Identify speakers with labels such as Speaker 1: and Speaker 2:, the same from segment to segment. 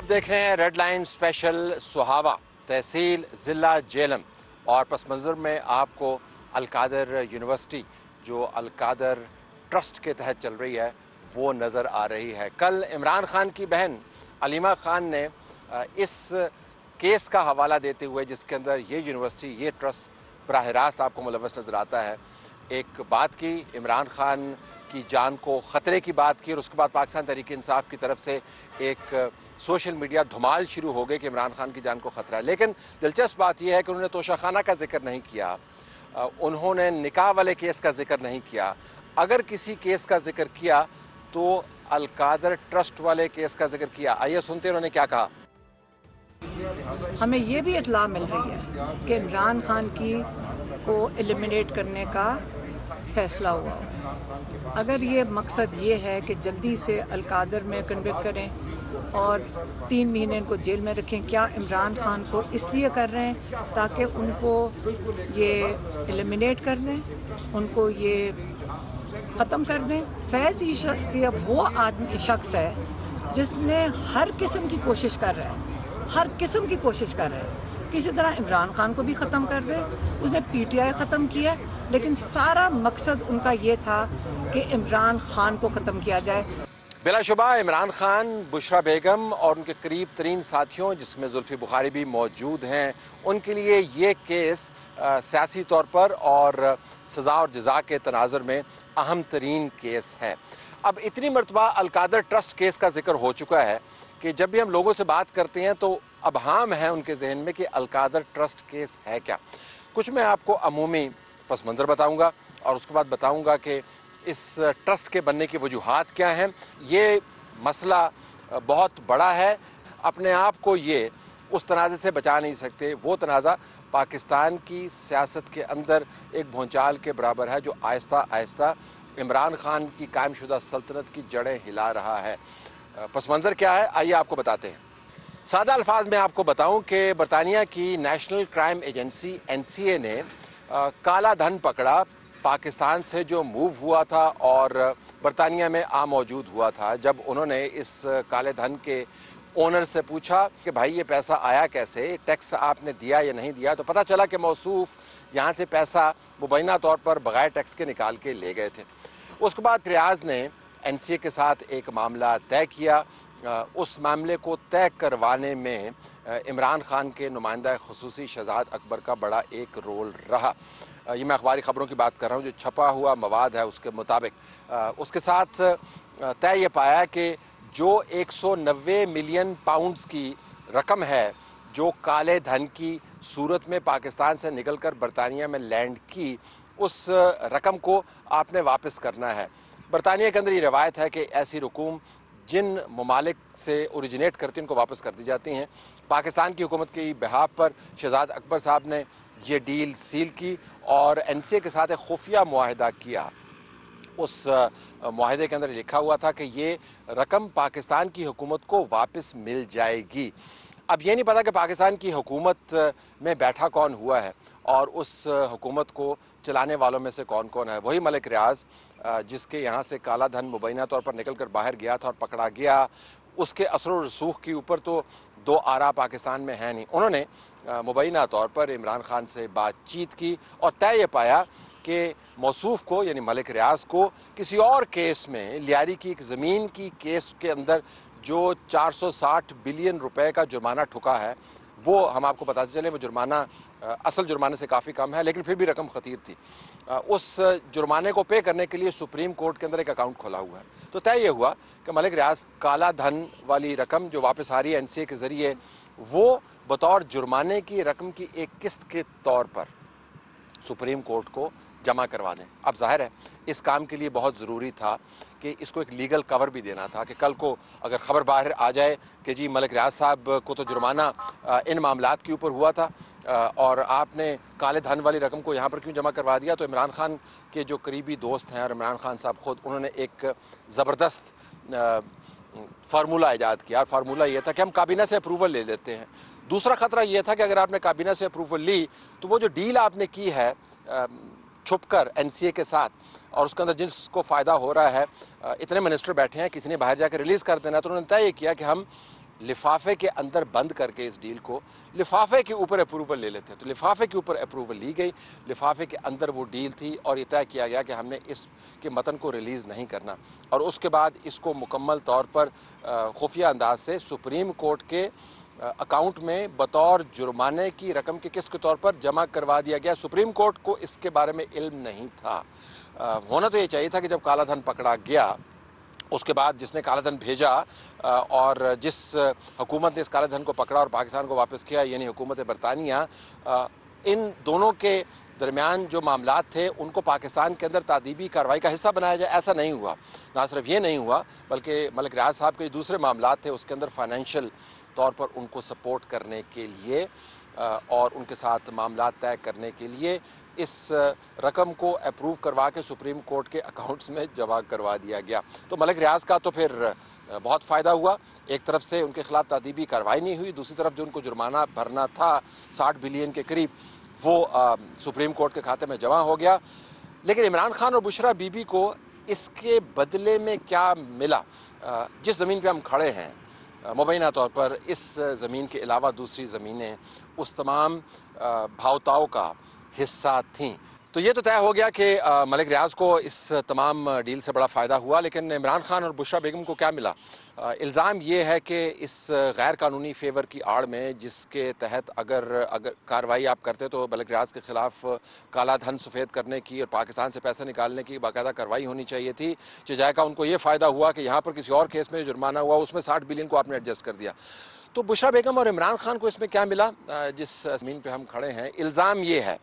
Speaker 1: आप देख रहे हैं रेड लाइन स्पेशल सुहावा तहसील ज़िला जेलम और पस मंज़र में आपको अलकादर यूनिवर्सिटी जो अलकादर ट्रस्ट के तहत चल रही है वो नज़र आ रही है। कल इमरान खान की बहन अलीमा खान ने इस केस का हवाला देते हुए जिसके अंदर ये यूनिवर्सिटी ये ट्रस्ट बराह रास्त आपको मुलव्वस नज़र आता है, एक बात की, इमरान खान की जान को ख़तरे की बात की और उसके बाद पाकिस्तान तहरीक इंसाफ की तरफ से एक सोशल मीडिया धुमाल शुरू हो गई कि इमरान खान की जान को ख़तरा है। लेकिन दिलचस्प बात यह है कि उन्होंने तोशाखाना का जिक्र नहीं किया, उन्होंने निकाह वाले केस का जिक्र नहीं किया। अगर किसी केस का जिक्र किया तो अलकादर ट्रस्ट वाले केस का जिक्र किया। आइए सुनते हैं उन्होंने क्या कहा।
Speaker 2: हमें ये भी इत्तला मिल रही है कि इमरान खान की को एलिमिनेट करने का फैसला हुआ। अगर ये मकसद ये है कि जल्दी से अलकादर में कन्विक्ट करें और 3 महीने इनको जेल में रखें, क्या इमरान खान को इसलिए कर रहे हैं ताकि उनको ये एलिमिनेट कर दें, उनको ये ख़त्म कर दें? फैज़ ये वो आदमी शख्स है जिसने हर किस्म की कोशिश कर रहा है, हर किस्म की कोशिश कर रहे हैं किसी तरह इमरान खान को भी ख़त्म कर दे। उसने पीटीआई ख़त्म किया, लेकिन सारा मकसद उनका ये था कि इमरान खान को ख़त्म किया जाए।
Speaker 1: बिलाशुबा इमरान खान, बुशरा बेगम और उनके करीब तरीन साथियों जिसमें जुल्फ़ी बुखारी भी मौजूद हैं, उनके लिए ये केस सियासी तौर पर और सज़ा और जज़ा के तनाज़र में अहम तरीन केस है। अब इतनी मरतबा अलकादर ट्रस्ट केस का जिक्र हो चुका है कि जब भी हम लोगों से बात करते हैं तो अबहाम है उनके जहन में कि अलकादर ट्रस्ट केस है क्या। कुछ मैं आपको अमूमी पस मंज़र बताऊँगा और उसके बाद बताऊँगा कि इस ट्रस्ट के बनने की वजूहात क्या हैं। ये मसला बहुत बड़ा है, अपने आप को ये उस तनाज़े से बचा नहीं सकते। वो तनाज़ा पाकिस्तान की सियासत के अंदर एक भूचाल के बराबर है जो आहिस्ता आहिस्ता इमरान खान की कायमशुदा सल्तनत की जड़ें हिला रहा है। पस मंज़र क्या है आइए आपको बताते हैं। सादा अल्फाज में आपको बताऊं कि बरतानिया की नेशनल क्राइम एजेंसी NCA ने काला धन पकड़ा पाकिस्तान से जो मूव हुआ था और बरतानिया में आ मौजूद हुआ था। जब उन्होंने इस काले धन के ओनर से पूछा कि भाई ये पैसा आया कैसे, टैक्स आपने दिया या नहीं दिया, तो पता चला कि मौसूफ यहाँ से पैसा मुबैना तौर पर बगैर टैक्स के निकाल के ले गए थे। उसके बाद रियाज ने NCA के साथ एक मामला तय किया। उस मामले को तय करवाने में इमरान खान के नुमाइंदा खुसूसी शहजाद अकबर का बड़ा एक रोल रहा। ये मैं अखबारी ख़बरों की बात कर रहा हूँ, जो छपा हुआ मवाद है उसके मुताबिक उसके साथ तय ये पाया कि जो 190 मिलियन पाउंड्स की रकम है जो काले धन की सूरत में पाकिस्तान से निकलकर बरतानिया में लैंड की, उस रकम को आपने वापस करना है। बरतानिया के अंदर ये रवायत है कि ऐसी रकूम जिन ममालिक से ओरिजिनेट करती हैं उनको वापस कर दी जाती हैं। पाकिस्तान की हुकूमत की बिहाफ पर शहजाद अकबर साहब ने ये डील सील की और NCA के साथ एक खुफिया मुआहिदा किया। उस मुआहिदे के अंदर लिखा हुआ था कि ये रकम पाकिस्तान की हुकूमत को वापस मिल जाएगी। अब ये नहीं पता कि पाकिस्तान की हुकूमत में बैठा कौन हुआ है और उस हुकूमत को चलाने वालों में से कौन कौन है। वही मलिक रियाज जिसके यहाँ से काला धन मुबैना तौर पर निकल कर बाहर गया था और पकड़ा गया, उसके असर और रसूख के ऊपर तो दो आरा पाकिस्तान में है नहीं। उन्होंने मुबैना तौर पर इमरान खान से बातचीत की और तय ये पाया कि मौसूफ को यानी मलिक रियाज को किसी और केस में लियारी की एक ज़मीन की केस के अंदर जो 460 बिलियन रुपए का जुर्माना ठुका है, वो हम आपको बताते चले वो जुर्माना असल जुर्माने से काफ़ी कम है, लेकिन फिर भी रकम ख़तीर थी। उस जुर्माने को पे करने के लिए सुप्रीम कोर्ट के अंदर एक अकाउंट खोला हुआ है। तो तय ये हुआ कि मलिक रियाज काला धन वाली रकम जो वापस आ रही है NCA के ज़रिए, वो बतौर जुर्माने की रकम की एक किस्त के तौर पर सुप्रीम कोर्ट को जमा करवा दें। अब जाहिर है इस काम के लिए बहुत ज़रूरी था कि इसको एक लीगल कवर भी देना था कि कल को अगर ख़बर बाहर आ जाए कि जी मलिक रियाज साहब को तो जुर्माना इन मामलात के ऊपर हुआ था और आपने काले धन वाली रकम को यहाँ पर क्यों जमा करवा दिया, तो इमरान खान के जो करीबी दोस्त हैं और इमरान खान साहब ख़ुद, उन्होंने एक ज़बरदस्त फार्मूला ईजाद किया और फार्मूला ये था कि हम काबीना से अप्रूवल ले लेते हैं। दूसरा ख़तरा ये था कि अगर आपने काबीना से अप्रूवल ली तो वो जो डील आपने की है छुपकर NCA के साथ और उसके अंदर जिसको फ़ायदा हो रहा है, इतने मिनिस्टर बैठे हैं, किसी ने बाहर जाकर रिलीज़ कर देना, तो उन्होंने तय किया कि हम लिफाफे के अंदर बंद करके इस डील को लिफाफे के ऊपर अप्रूवल ले लेते हैं। तो लिफाफे के ऊपर अप्रूवल ली गई, लिफाफे के अंदर वो डील थी और ये तय किया गया कि हमने इसके मतन को रिलीज़ नहीं करना और उसके बाद इसको मुकम्मल तौर पर खुफिया अंदाज से सुप्रीम कोर्ट के अकाउंट में बतौर जुर्माने की रकम की किस्त के तौर पर जमा करवा दिया गया। सुप्रीम कोर्ट को इसके बारे में इल्म नहीं था। होना तो ये चाहिए था कि जब काला धन पकड़ा गया उसके बाद जिसने काला धन भेजा और जिस हुकूमत ने इस काले धन को पकड़ा और पाकिस्तान को वापस किया यानी हुकूमत बरतानिया, इन दोनों के दरमियान जो मामलात थे उनको पाकिस्तान के अंदर तादीबी कार्रवाई का हिस्सा बनाया जाए, ऐसा नहीं हुआ। ना सिर्फ ये नहीं हुआ बल्कि मलिक रियाज साहब के दूसरे मामलात थे उसके अंदर फाइनेंशियल तौर पर उनको सपोर्ट करने के लिए और उनके साथ मामलात तय करने के लिए इस रकम को अप्रूव करवा के सुप्रीम कोर्ट के अकाउंट्स में जमा करवा दिया गया। तो मलिक रियाज का तो फिर बहुत फ़ायदा हुआ। एक तरफ से उनके खिलाफ तादीबी कार्रवाई नहीं हुई, दूसरी तरफ जो उनको जुर्माना भरना था 60 बिलियन के करीब वो सुप्रीम कोर्ट के खाते में जमा हो गया। लेकिन इमरान खान और बुशरा बीबी को इसके बदले में क्या मिला? जिस ज़मीन पे हम खड़े हैं मुबैना तौर पर इस ज़मीन के अलावा दूसरी ज़मीनें उस तमाम भावताओं का हिस्सा थीं। तो ये तो तय हो गया कि मलिक रियाज को इस तमाम डील से बड़ा फ़ायदा हुआ, लेकिन इमरान खान और बुशरा बेगम को क्या मिला? इल्ज़ाम ये है कि इस गैर कानूनी फेवर की आड़ में जिसके तहत अगर कार्रवाई आप करते तो मलिक रियाज के ख़िलाफ़ काला धन सफ़ेद करने की और पाकिस्तान से पैसे निकालने की बाकायदा कार्रवाई होनी चाहिए थी। जायका उनको ये फ़ायदा हुआ कि यहाँ पर किसी और केस में जुर्माना हुआ उसमें 60 बिलियन को आपने एडजस्ट कर दिया। तो बुशरा बेगम और इमरान खान को इसमें क्या मिला? जिस ज़मीन पर हम खड़े हैं, इल्ज़ाम ये है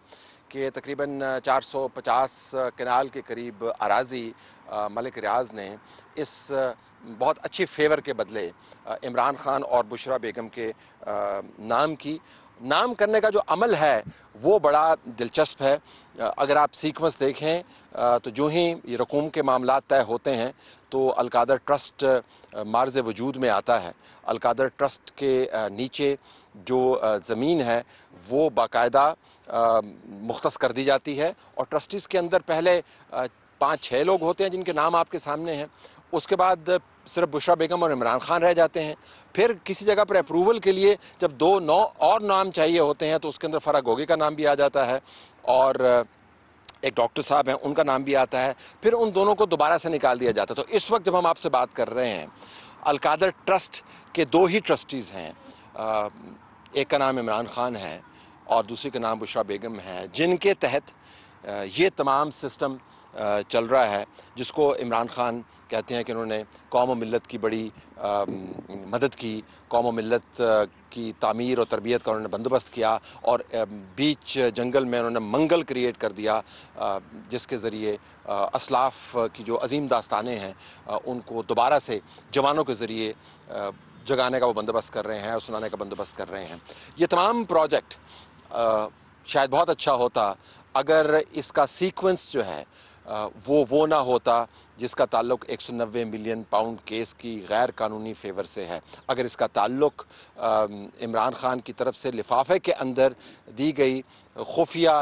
Speaker 1: कि तकरीबन 450 कनाल के करीब अराज़ी मलिक रियाज ने इस बहुत अच्छी फेवर के बदले इमरान खान और बुशरा बेगम के नाम की। नाम करने का जो अमल है वो बड़ा दिलचस्प है। अगर आप सीक्वेंस देखें तो जो ही ये रकूम के मामलात तय होते हैं तो अलकादर ट्रस्ट मार्ज़ वजूद में आता है। अलकादर ट्रस्ट के नीचे जो ज़मीन है वो बाकायदा मुख्तस कर दी जाती है और ट्रस्टीज़ के अंदर पहले 5-6 लोग होते हैं जिनके नाम आपके सामने हैं। उसके बाद सिर्फ बुशरा बेगम और इमरान खान रह जाते हैं। फिर किसी जगह पर अप्रूवल के लिए जब 2 और नाम चाहिए होते हैं तो उसके अंदर फ़रा गोगी का नाम भी आ जाता है और एक डॉक्टर साहब हैं उनका नाम भी आता है। फिर उन दोनों को दोबारा से निकाल दिया जाता है। तो इस वक्त जब हम आपसे बात कर रहे हैं अलकादर ट्रस्ट के 2 ही ट्रस्टीज़ हैं, एक का नाम इमरान खान है और दूसरी का नाम बुशरा बेगम है, जिनके तहत ये तमाम सिस्टम चल रहा है, जिसको इमरान खान कहते हैं कि उन्होंने कौम और मिल्लत की बड़ी मदद की, कौम और मिल्लत की तामीर और तरबियत का उन्होंने बंदोबस्त किया और बीच जंगल में उन्होंने मंगल क्रिएट कर दिया, जिसके ज़रिए असलाफ़ की जो अजीम दास्तानें हैं उनको दोबारा से जवानों के ज़रिए जगाने का वो बंदोबस्त कर रहे हैं और सुनाने का बंदोबस्त कर रहे हैं। ये तमाम प्रोजेक्ट शायद बहुत अच्छा होता अगर इसका सीक्वेंस जो है वो ना होता जिसका ताल्लुक़ 190 मिलियन पाउंड केस की गैर कानूनी फेवर से है। अगर इसका ताल्लुक़ इमरान खान की तरफ से लिफाफे के अंदर दी गई खुफिया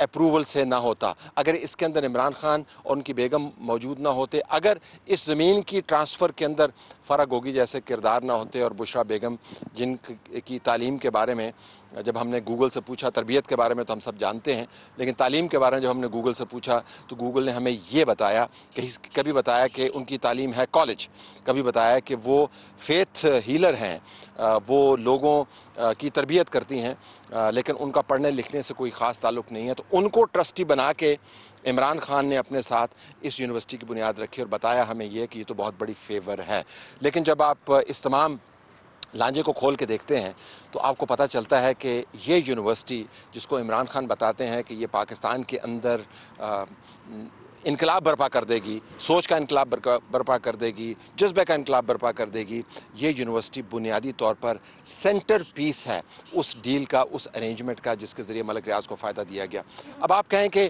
Speaker 1: अप्रूवल से ना होता, अगर इसके अंदर इमरान खान और उनकी बेगम मौजूद ना होते, अगर इस ज़मीन की ट्रांसफ़र के अंदर फ़रा गोगी जैसे किरदार ना होते और बुशरा बेगम जिनकी तालीम के बारे में जब हमने गूगल से पूछा, तरबियत के बारे में तो हम सब जानते हैं, लेकिन तालीम के बारे में जब हमने गूगल से पूछा तो गूगल ने हमें ये बताया कभी बताया कि उनकी तालीम है कॉलेज, कभी बताया कि वो फेथ हीलर हैं, वो लोगों की तरबियत करती हैं, लेकिन उनका पढ़ने लिखने से कोई ख़ास ताल्लुक़ नहीं है। तो उनको ट्रस्टी बना के इमरान खान ने अपने साथ इस यूनिवर्सिटी की बुनियाद रखी और बताया हमें ये कि ये तो बहुत बड़ी फेवर है। लेकिन जब आप इस तमाम लांजे को खोल के देखते हैं तो आपको पता चलता है कि ये यूनिवर्सिटी जिसको इमरान खान बताते हैं कि ये पाकिस्तान के अंदर इनकलाब बर्पा कर देगी, सोच का इनकलाब बर्पा कर देगी, जज्बे का इनकलाब बर्पा कर देगी, ये यूनिवर्सिटी बुनियादी तौर पर सेंटर पीस है उस डील का, उस अरेंजमेंट का जिसके ज़रिए मलिक रियाज को फ़ायदा दिया गया। अब आप कहें कि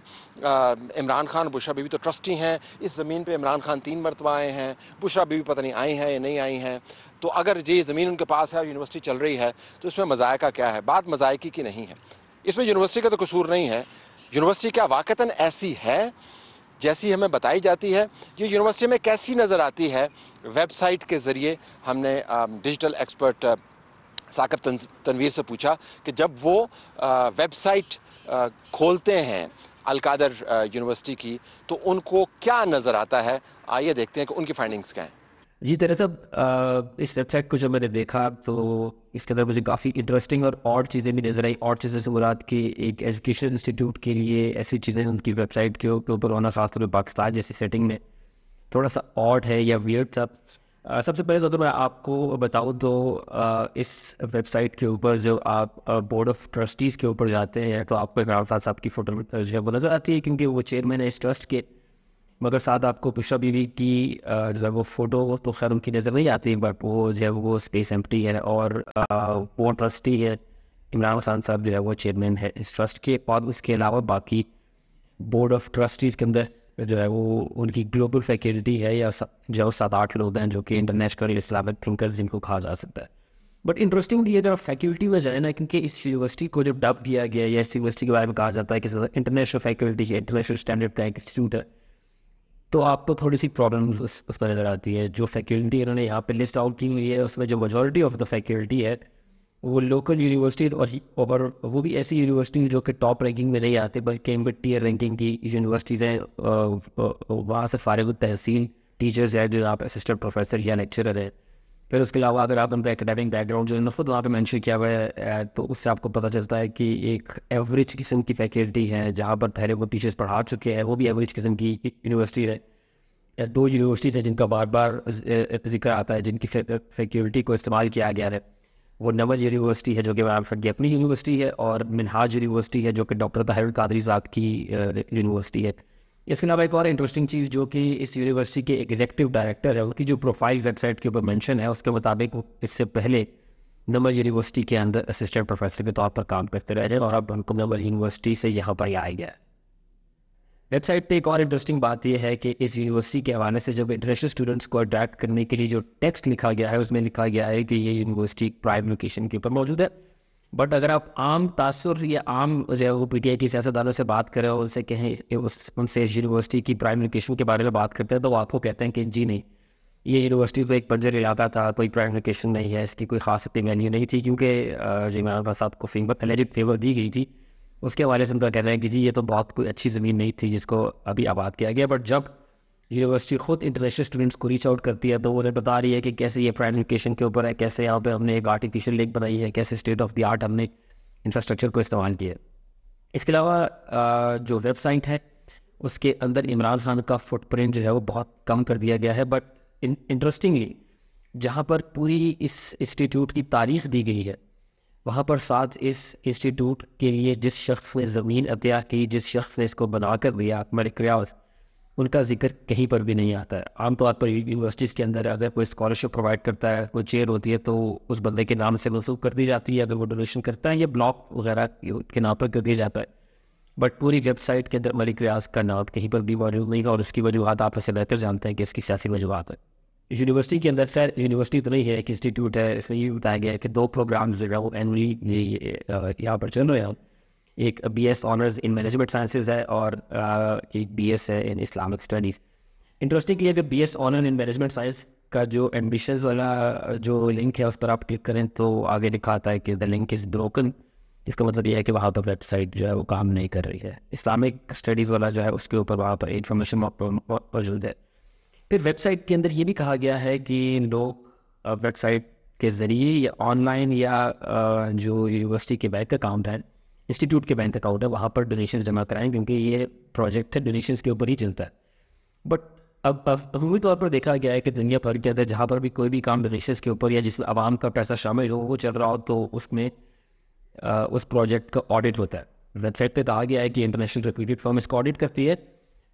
Speaker 1: इमरान खान बुशरा बीबी तो ट्रस्टी हैं, इस ज़मीन पे इमरान खान 3 मरतबा आए हैं, बुशरा बीबी पता नहीं आई हैं या नहीं आई हैं, तो अगर ये ज़मीन उनके पास है, यूनिवर्सिटी चल रही है, तो इसमें मज़ायका क्या है? बात मज़ायके की नहीं है, इसमें यूनिवर्सिटी का तो कसूर नहीं है। यूनिवर्सिटी क्या वाक़तन ऐसी है जैसी हमें बताई जाती है, ये यूनिवर्सिटी में कैसी नज़र आती है वेबसाइट के ज़रिए। हमने डिजिटल एक्सपर्ट साकिब तनवीर से पूछा कि जब वो वेबसाइट खोलते हैं अलकादर यूनिवर्सिटी की, तो उनको क्या नज़र आता है। आइए देखते हैं कि उनकी फाइंडिंग्स क्या हैं।
Speaker 3: जी तरह साहब, इस वेबसाइट को जब मैंने देखा तो इसके अंदर मुझे काफ़ी इंटरेस्टिंग और ऑड चीज़ें भी नज़र आई। ऑड चीज़ें से मुराद कि एक एजुकेशन इंस्टीट्यूट के लिए ऐसी चीज़ें उनकी वेबसाइट के ऊपर होना, खासतौर पर पाकिस्तान जैसी सेटिंग में, थोड़ा सा ऑड है या वियर्ड सा। सबसे पहले तो अगर मैं आपको बताऊँ तो इस वेबसाइट के ऊपर जो आप बोर्ड ऑफ ट्रस्टीज़ के ऊपर जाते हैं तो आपको इमरान खान साहब की फ़ोटो जो है वो नज़र आती है, क्योंकि वो चेयरमैन है इस ट्रस्ट के। मगर साथ आपको बुशरा बीवी की जो है वो फ़ोटो तो खैर उनकी नज़र नहीं आती, बट वो जो है वो स्पेस एम्प्टी है। और वो ट्रस्टी है, इमरान खान साहब जो है वो चेयरमैन है इस ट्रस्ट के। और उसके अलावा बाकी बोर्ड ऑफ ट्रस्टीज़ के अंदर जो है वो उनकी ग्लोबल फैकल्टी है, या जो है 7-8 लोग हैं जो कि इंटरनेशनल इस्लामिक थिंकर्स जिनको कहा जा सकता है। बट इंटरेस्टिंग ये जब फैकल्टी में जाए ना, क्योंकि इस यूनिवर्सिटी को जब डब किया गया या इस यूनिवर्सिटी के बारे में कहा जाता है कि इंटरनेशनल फैकल्टी है, इंटरनेशनल स्टैंडर्ड का एक इंस्टीट्यूट है, तो आपको थोड़ी सी प्रॉब्लम्स उस पर नज़र आती है। जो फैकल्टी इन्होंने यहाँ पे लिस्ट आउट की हुई है उसमें जो मेजॉरिटी ऑफ द फैकल्टी है वो लोकल यूनिवर्सिटी और वो भी ऐसी यूनिवर्सिटी जो कि टॉप रैंकिंग में नहीं आते, बल्कि मिड टीयर रैंकिंग की यूनिवर्सिटीज़ हैं। वहाँ से फारिग तहसील टीचर्स हैं जो यहाँ पे असिस्टेंट प्रोफेसर या लेक्चरर हैं। फिर उसके अलावा अगर आप उनका एकेडमिक बैकग्राउंड जो खुद वहाँ पे मेंशन किया हुआ है तो उससे आपको पता चलता है कि एक एवरेज किस्म की फैकल्टी है, जहाँ पर पहले वो टीचर्स पढ़ा चुके हैं, वो भी एवरेज किस्म की यूनिवर्सिटी है। या 2 यूनिवर्सिटी है जिनका बार बार जिक्र आता है, जिनकी फैकल्टी को इस्तेमाल किया गया है। वो नवल यूनिवर्सिटी है जो कि इमरान की अपनी यूनिवर्सिटी है, और मिनहाज यूनिवर्सिटी है जो कि डॉक्टर ताहिर कादरी साहब की यूनिवर्सिटी है। इसके अलावा एक और इंटरेस्टिंग चीज़ जो कि इस यूनिवर्सिटी के एग्जीक्यूटिव डायरेक्टर है, उनकी जो प्रोफाइल वेबसाइट के ऊपर मेंशन है उसके मुताबिक इससे पहले नवल यूनिवर्सिटी के अंदर असिस्टेंट प्रोफेसर के तौर पर काम करते रहे हैं, और अब उनको नवल यूनिवर्सिटी से यहाँ पर आया गया है। वेबसाइट पे एक और इंटरेस्टिंग बात यह है कि इस यूनिवर्सिटी के हवाले से जब इंटरनेशनल स्टूडेंट्स को अट्रैक्ट करने के लिए जो टेक्स्ट लिखा गया है उसमें लिखा गया है कि ये यूनिवर्सिटी प्राइम लोकेशन के ऊपर मौजूद है। बट अगर आप आम तासुर या आम जो है वो PTI की सियासतदानों से बात करें और उनसे कहें उनसे इस यूनिवर्सिटी की प्राइम लोकेशन के बारे में बात करते हैं तो वो आपको कहते हैं कि जी नहीं, ये यूनिवर्सिटी तो एक बंजर इलाका था, कोई प्राइम लोकेशन नहीं है, इसकी कोई खास इतनी वैल्यू नहीं थी, क्योंकि जो इमरान खान साहब को एलिजिड फेवर दी गई थी उसके हवाले से उनका कहना है कि जी ये तो बहुत कोई अच्छी ज़मीन नहीं थी जिसको अभी आबाद किया गया। बट जब यूनिवर्सिटी खुद इंटरनेशनल स्टूडेंट्स को रीच आउट करती है तो वो उन्हें बता रही है कि कैसे ये प्राइम लोकेशन के ऊपर है, कैसे यहाँ पे हमने एक आर्टिफिशियल लेक बनाई है, कैसे स्टेट ऑफ द आर्ट हमने इंफ्रास्ट्रक्चर को इस्तेमाल किया है। इसके अलावा जो वेबसाइट है उसके अंदर इमरान खान का फुटप्रिंट जो है वो बहुत कम कर दिया गया है। बट इंटरेस्टिंगली जहाँ पर पूरी इस इंस्टीट्यूट की तारीख दी गई है वहाँ पर साथ इस इंस्टीट्यूट के लिए जिस शख्स ने ज़मीन अतिया की, जिस शख्स ने इसको बना कर दिया, मलिक रियाज, उनका जिक्र कहीं पर भी नहीं आता है। आमतौर पर यूनिवर्सिटीज़ के अंदर अगर कोई स्कॉलरशिप प्रोवाइड करता है, कोई चेयर होती है तो उस बंदे के नाम से मंसूब कर दी जाती है। अगर वो डोनेशन करता है या ब्लॉक वगैरह के नाम पर कर दिया जाता है। बट पूरी वेबसाइट के अंदर मलिक रियाज का नाम कहीं पर भी मौजूद नहीं है, और उसकी वजूहत आप ऐसे बेहतर जानते हैं कि इसकी सियासी वजूहत है। यूनिवर्सिटी के अंदर खैर यूनिवर्सिटी तो नहीं है, एक इंस्टीट्यूट है। इसमें ये बताया गया है कि 2 प्रोग्राम्स जो है वो एनुअली यहाँ पर चल रहे हैं। एक BS honours in management sciences है और एक BS है इन इस्लामिक स्टडीज़। इंटरेस्टिंग ये है कि BS honour in management science का जो एडमिशन्स वाला जो लिंक है उस पर आप क्लिक करें तो आगे लिखा आता है कि द लिंक इज़ ब्रोकन। इसका मतलब ये है कि वहाँ पर वेबसाइट जो है वो काम नहीं कर रही है। इस्लामिक स्टडीज़ वाला जो है उसके ऊपर वहाँ पर इंफॉर्मेशन मौजूद है। फिर वेबसाइट के अंदर ये भी कहा गया है कि लोग वेबसाइट के ज़रिए या ऑनलाइन या जो यूनिवर्सिटी के बैंक अकाउंट है, इंस्टीट्यूट के बैंक अकाउंट है, वहाँ पर डोनेशन जमा कराएं, क्योंकि ये प्रोजेक्ट है डोनेशन के ऊपर ही चलता है। बट अब अमूमी तौर पर देखा गया है कि दुनिया भर के अंदर जहाँ पर भी कोई भी काम डोनेशन के ऊपर या जिसमें आवाम का पैसा शामिल हो वो चल रहा हो तो उसमें उस प्रोजेक्ट का ऑडिट होता है। वेबसाइट पे कहा गया है कि इंटरनेशनल रेप्यूटेड फर्म इसको ऑडिट करती है,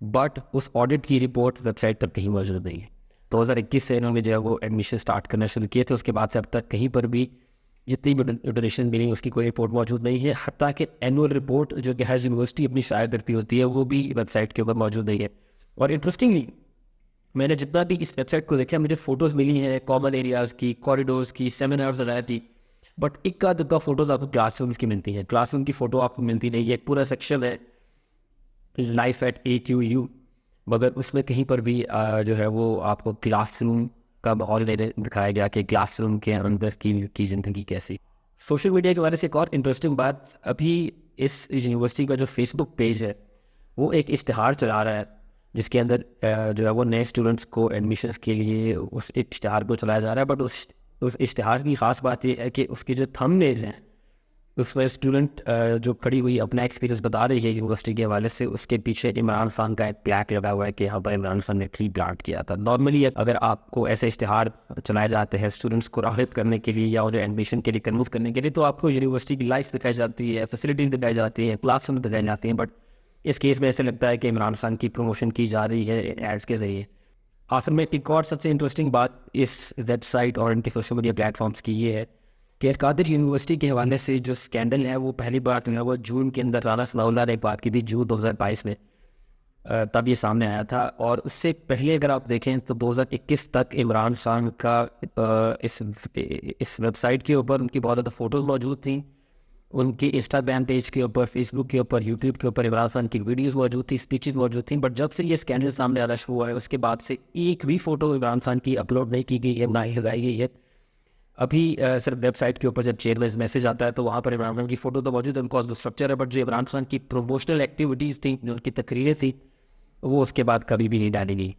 Speaker 3: बट उस ऑडिट की रिपोर्ट वेबसाइट पर कहीं मौजूद नहीं है। 2021 से इन्होंने जो है वो एडमिशन स्टार्ट करना शुरू किए थे, उसके बाद से अब तक कहीं पर भी जितनी भी डोनेशन मिली उसकी कोई रिपोर्ट मौजूद नहीं है। हत्ता कि एनुअल रिपोर्ट जो कि हर यूनिवर्सिटी अपनी शाया करती होती है वो भी वेबसाइट के ऊपर मौजूद नहीं है। और इंटरेस्टिंगली मैंने जितना भी इस वेबसाइट को देखा मुझे फ़ोटोज़ मिली हैं कॉमन एरियाज़ की, कॉरिडोर्स की, सेमिनार्स वगैरह की, बट इक्का दुक्का फ़ोटोज़ आपको क्लासरूम्स की मिलती हैं। क्लासरूम की फ़ोटो आपको मिलती नहीं है। एक पूरा सेक्शन है लाइफ एट AQU मगर उसमें कहीं पर भी जो है वो आपको क्लासरूम का माहौल नहीं दिखाया गया कि क्लासरूम के अंदर की ज़िंदगी कैसी। सोशल मीडिया के बारे से एक और इंटरेस्टिंग बात, अभी इस यूनिवर्सिटी का जो फेसबुक पेज है वो एक इश्तिहार चला रहा है जिसके अंदर जो है वो नए स्टूडेंट्स को एडमिशन्स के लिए उस इश्तिहार को चलाया जा रहा है। बट उस इश्तिहार की ख़ास बात ये है कि उसके जो थंबनेल्स हैं उसमें स्टूडेंट जो खड़ी हुई अपना एक्सपीरियंस बता रही है यूनिवर्सिटी के हवाले से, उसके पीछे इमरान खान का एक प्लैक लगा हुआ है कि यहाँ पर इमरान खान ने ट्री प्लांट किया था। नॉर्मली अगर आपको ऐसे इश्तिहार चलाए जाते हैं स्टूडेंट्स को राग़िब करने के लिए या उन्हें एडमिशन के लिए कन्विंस करने के लिए, तो आपको यूनिवर्सिटी की लाइफ दिखाई जाती है, फैसिलिटीज दिखाई जाती है, क्लासरूम दिखाई जाती हैं। बट इस केस में ऐसे लगता है कि इमरान खान की प्रमोशन की जा रही है एड्स के ज़रिए। आखिर में एक और सबसे इंटरेस्टिंग बात इस वेबसाइट और इनके सोशल मीडिया प्लेटफॉर्म्स की ये है कि अलकादिर यूनिवर्सिटी के हवाले से जो स्कैंडल है वो पहली बार जो है वो जून के अंदर राना सनाउल्लाह ने एक बात की थी, जून 2022 में तब ये सामने आया था। और उससे पहले अगर आप देखें तो 2021 तक इमरान खान का इस वेबसाइट के ऊपर उनकी बहुत ज़्यादा फ़ोटोज़ मौजूद थी, उनकी इंस्टाग्राम पेज के ऊपर, फेसबुक के ऊपर, यूट्यूब के ऊपर इमरान खान की वीडियोस मौजूद थी, स्पीचेस मौजूद थी। बट जब से ये स्कैंडल सामने आना शुरू हुआ है उसके बाद से एक भी फ़ोटो इमरान खान की अपलोड नहीं की गई है, ना ही लगाई गई है। अभी सिर्फ वेबसाइट के ऊपर जब चेयरवाइज मैसेज आता है तो वहाँ पर इमरान खान की फ़ोटो तो मौजूद है, उनका जो स्ट्रक्चर है, बट जो इमरान खान की प्रमोशनल एक्टिविटीज़ थी, जो उनकी तकरीरें थी, वो उसके बाद कभी भी नहीं डाली गई।